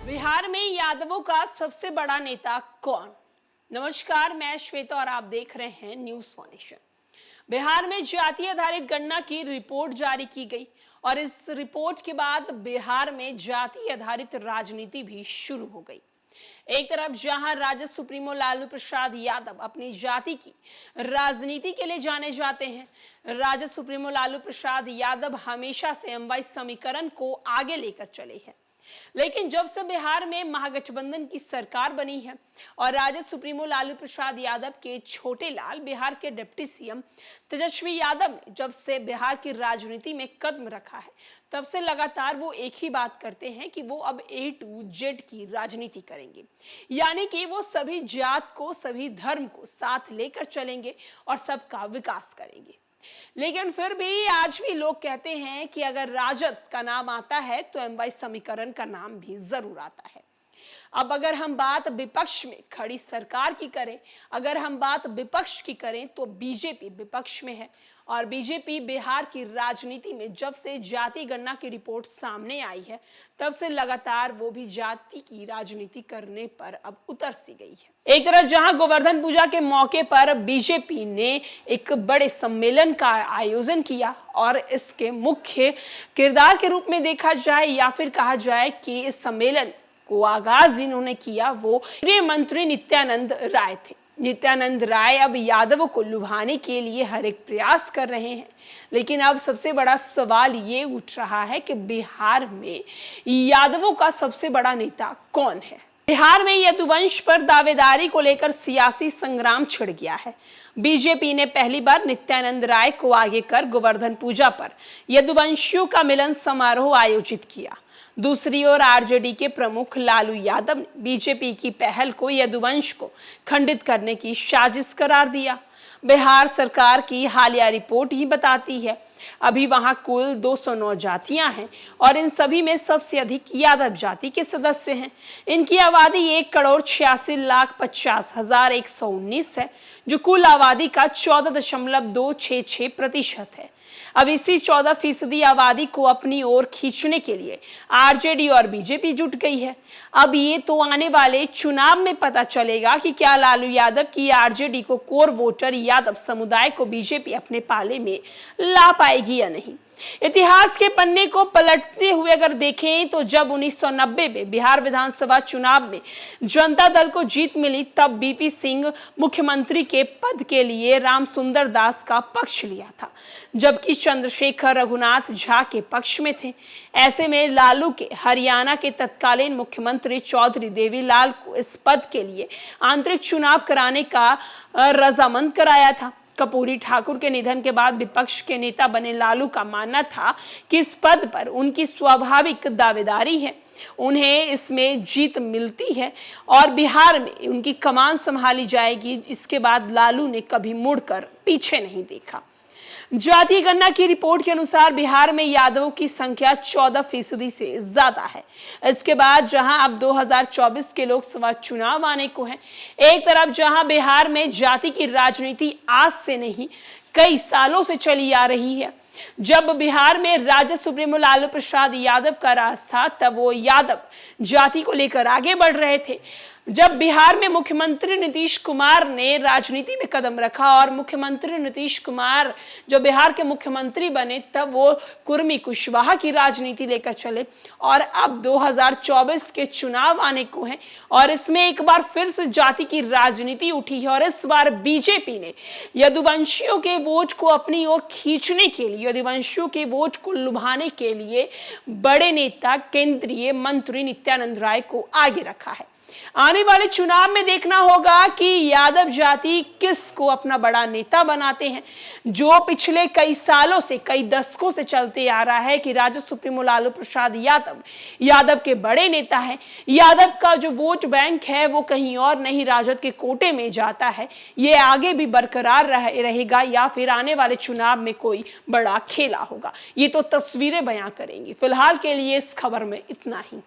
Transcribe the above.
बिहार में यादवों का सबसे बड़ा नेता कौन? नमस्कार, मैं श्वेता और आप देख रहे हैं न्यूज फाउंडेशन। बिहार में जाति आधारित गणना की रिपोर्ट जारी की गई और इस रिपोर्ट के बाद बिहार में जाति आधारित राजनीति भी शुरू हो गई। एक तरफ जहां राजद सुप्रीमो लालू प्रसाद यादव अपनी जाति की राजनीति के लिए जाने जाते हैं, राजद सुप्रीमो लालू प्रसाद यादव हमेशा से एमवाई समीकरण को आगे लेकर चले हैं। लेकिन जब से बिहार में महागठबंधन की सरकार बनी है और राजद सुप्रीमो लालू प्रसाद यादव के छोटे लाल बिहार के डिप्टी सीएम तेजस्वी यादव ने जब से बिहार की राजनीति में कदम रखा है, तब से लगातार वो एक ही बात करते हैं कि वो अब A to Z की राजनीति करेंगे, यानी कि वो सभी जात को, सभी धर्म को साथ लेकर चलेंगे और सबका विकास करेंगे। लेकिन फिर भी आज भी लोग कहते हैं कि अगर राजद का नाम आता है तो एमवाई समीकरण का नाम भी जरूर आता है। अब अगर हम बात विपक्ष में खड़ी सरकार की करें, अगर हम बात विपक्ष की करें तो बीजेपी विपक्ष में है और बीजेपी बिहार की राजनीति में जब से जाति गणना की रिपोर्ट सामने आई है, तब से लगातार वो भी जाति की राजनीति करने पर अब उतर सी गई है। एक तरफ जहां गोवर्धन पूजा के मौके पर बीजेपी ने एक बड़े सम्मेलन का आयोजन किया और इसके मुख्य किरदार के रूप में देखा जाए या फिर कहा जाए कि इस सम्मेलन को आगाज जिन्होंने किया वो गृह मंत्री नित्यानंद राय थे। नित्यानंद राय अब यादवों को लुभाने के लिए हर एक प्रयास कर रहे हैं, लेकिन अब सबसे बड़ा सवाल ये उठ रहा है कि बिहार में यादवों का सबसे बड़ा नेता कौन है। बिहार में यदुवंश पर दावेदारी को लेकर सियासी संग्राम छिड़ गया है। बीजेपी ने पहली बार नित्यानंद राय को आगे कर गोवर्धन पूजा पर यदुवंशियों का मिलन समारोह आयोजित किया। दूसरी ओर आरजेडी के प्रमुख लालू यादव ने बीजेपी की पहल को यदुवंश को खंडित करने की साजिश करार दिया। बिहार सरकार की हालिया रिपोर्ट ही बताती है अभी वहां कुल 209 जातियां हैं और इन सभी में सबसे अधिक यादव जाति के सदस्य हैं। इनकी आबादी 1,86,50,119 है, जो कुल आबादी का 14.266% है। अब इसी 14% आबादी को अपनी ओर खींचने के लिए आरजेडी और बीजेपी जुट गई है। अब ये तो आने वाले चुनाव में पता चलेगा कि क्या लालू यादव की आरजेडी को कोर वोटर यादव समुदाय को बीजेपी अपने पाले में ला पाएगी या नहीं। इतिहास के पन्ने को पलटते हुए अगर देखें तो जब 1990 में बिहार विधानसभा चुनाव में जनता दल को जीत मिली, तब बीपी सिंह मुख्यमंत्री के पद के लिए रामसुंदर दास का पक्ष लिया था, जबकि चंद्रशेखर रघुनाथ झा के पक्ष में थे। ऐसे में लालू के हरियाणा के तत्कालीन मुख्यमंत्री चौधरी देवीलाल को इस पद के लिए आंतरिक चुनाव कराने का रजामंद कराया था। कर्पूरी ठाकुर के निधन के बाद विपक्ष के नेता बने लालू का मानना था कि इस पद पर उनकी स्वाभाविक दावेदारी है, उन्हें इसमें जीत मिलती है और बिहार में उनकी कमान संभाली जाएगी। इसके बाद लालू ने कभी मुड़कर पीछे नहीं देखा। जातीय गणना की रिपोर्ट के अनुसार बिहार में यादवों की संख्या 14% से ज्यादा है। इसके बाद जहां अब 2024 के लोकसभा चुनाव आने को हैं, एक तरफ जहां बिहार में जाति की राजनीति आज से नहीं कई सालों से चली आ रही है। जब बिहार में राजद सुप्रीमो लालू प्रसाद यादव का राज था, तब वो यादव जाति को लेकर आगे बढ़ रहे थे। जब बिहार में मुख्यमंत्री नीतीश कुमार ने राजनीति में कदम रखा और मुख्यमंत्री नीतीश कुमार जब बिहार के मुख्यमंत्री बने, तब वो कुर्मी कुशवाहा की राजनीति लेकर चले और अब 2024 के चुनाव आने को हैं और इसमें एक बार फिर से जाति की राजनीति उठी है और इस बार बीजेपी ने यदुवंशियों के वोट को अपनी ओर खींचने के लिए, यदुवंशियों के वोट को लुभाने के लिए बड़े नेता केंद्रीय मंत्री नित्यानंद राय को आगे रखा है। आने वाले चुनाव में देखना होगा कि यादव जाति किसको अपना बड़ा नेता बनाते हैं। जो पिछले कई सालों से, कई दशकों से चलते आ रहा है कि राजद सुप्रीमो लालू प्रसाद यादव के बड़े नेता हैं। यादव का जो वोट बैंक है वो कहीं और नहीं, राजद के कोटे में जाता है। ये आगे भी बरकरार रहेगा या फिर आने वाले चुनाव में कोई बड़ा खेला होगा, ये तो तस्वीरें बयां करेंगी। फिलहाल के लिए इस खबर में इतना ही।